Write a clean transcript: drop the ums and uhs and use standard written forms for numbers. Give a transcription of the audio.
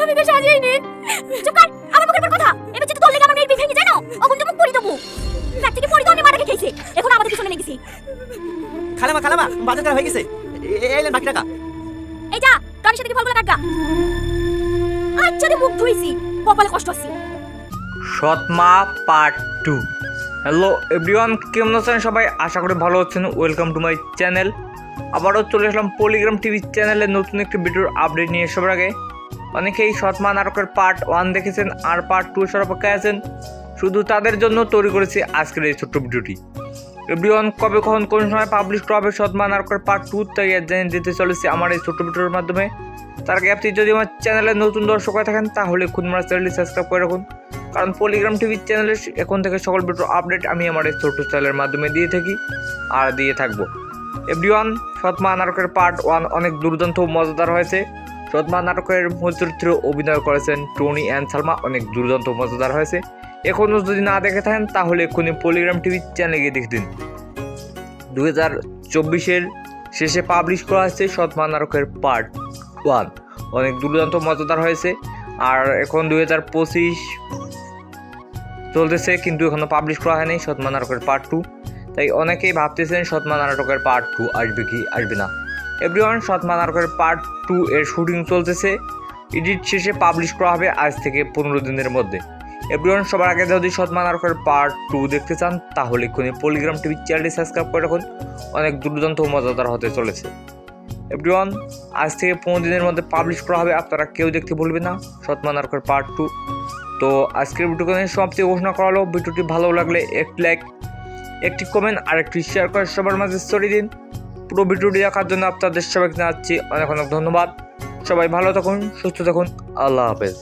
আমি তো সাজিয়ে নি। চুপ কর, আমার মুখের উপর কথা। এবার যদি তোর লেগে আমার মেয়ের বিয়ে ভেঙে যায় না, ওগুন তো মুখ পড়ি দেবো। রাত থেকে পড়ি তো আমি মাটাকে খেয়েছে। এখন আমাদের পিছনে লেগেছে। খালামা বাজার করা হয়ে গেছে। এই বাকি টাকা। এই যা, টনির সাথে কি ফলগুলো কাটগা। আচ্ছা রে মুখ ধুইছি, কপালে কষ্ট আছে। সৎমা পার্ট 2। হ্যালো এভরিওয়ান, কেমন আছেন সবাই? আশা করি ভালো আছেন। Welcome to my channel. আবারও চলে আসলাম পলিগ্রাম টিভি চ্যানেলে নতুন একটি ভিডিওর আপডেট নিয়ে। সবার আগে অনেকেই সৎমা নাটকের পার্ট 1 দেখেছেন আর পার্ট 2 এর অপেক্ষায় আছেন। শুধু তাদের জন্য তৈরি করেছি আজকের এই ছোট্ট ভিডিওটি। এভরিওয়ান, কবে কখন কোন সময় পাবলিশ করা হবে সৎমা নাটকের পার্ট 2 তাই জানিয়ে দিতে চলেছি আমার এই ছোট্ট ভিডিওর মাধ্যমে। তার আগে আপনি যদি আমার চ্যানেলে নতুন দর্শক হয়ে থাকেন তাহলে খুদ আমার চ্যানেলটি সাবস্ক্রাইব করে রাখুন, কারণ পলিগ্রাম টিভি চ্যানেলে এখন থেকে সকল ভিডিওর আপডেট আমি আমার এই ছোট্ট চ্যানেলের মাধ্যমে দিয়ে থাকি আর দিয়ে থাকবো। এভরিওয়ান, সৎমা নাটকের পার্ট 1 অনেক দুর্দান্ত মজাদার হয়েছে। সৎমা নাটকের মূল চরিত্রে অভিনয় করেছেন টনি অ্যান্ড সালমা, অনেক দুর্দান্ত মজাদার হয়েছে। এখনও যদি না দেখে থাকেন তাহলে এক্ষুনি পলিগ্রাম টিভি চ্যানেলে গিয়ে দেখে দিন। 2024-এর শেষে পাবলিশ করা হয়েছে সৎমা নাটকের পার্ট 1, অনেক দুর্দান্ত মজাদার হয়েছে। আর এখন 2025 চলতেছে কিন্তু এখনও পাবলিশ করা হয়নি সৎমা নাটকের পার্ট 2, তাই অনেকেই ভাবতেছেন সৎমা নাটকের পার্ট 2 আসবে কি আসবে না। এভরিওয়ান, সৎমা নাটকের পার্ট 2 এর শুটিং চলতেছে। এডিট শেষে পাবলিশ করা হবে আজ থেকে 15 দিনের মধ্যে। এভরিওয়ান, সবার আগে যদি সৎমা নাটকের পার্ট 2 দেখতে চান তাহলে এক্ষুনি পলিগ্রাম টিভি চ্যানেলটি সাবস্ক্রাইব করে রাখুন, অনেক দুর্দান্ত মজাদার হতে চলেছে। এভরিওয়ান, আজ থেকে 15 দিনের মধ্যে পাবলিশ করা হবে, আপনারা কেউ দেখতে ভুলবেন না সৎমা নাটকের পার্ট 2। তো আজকের ভিডিওকে সমাপ্তি ঘোষণা করা হলো। ভিডিওটি ভালো লাগলে একটি লাইক, একটি কমেন্ট আর একটি শেয়ার করে সবার মাঝে ছড়িয়ে দিন। পুরো ভিডিওটি দেখার জন্য আপনাদের সবাইকে জানাচ্ছি অনেক অনেক ধন্যবাদ। সবাই ভালো থাকুন, সুস্থ থাকুন, আল্লাহ হাফেজ।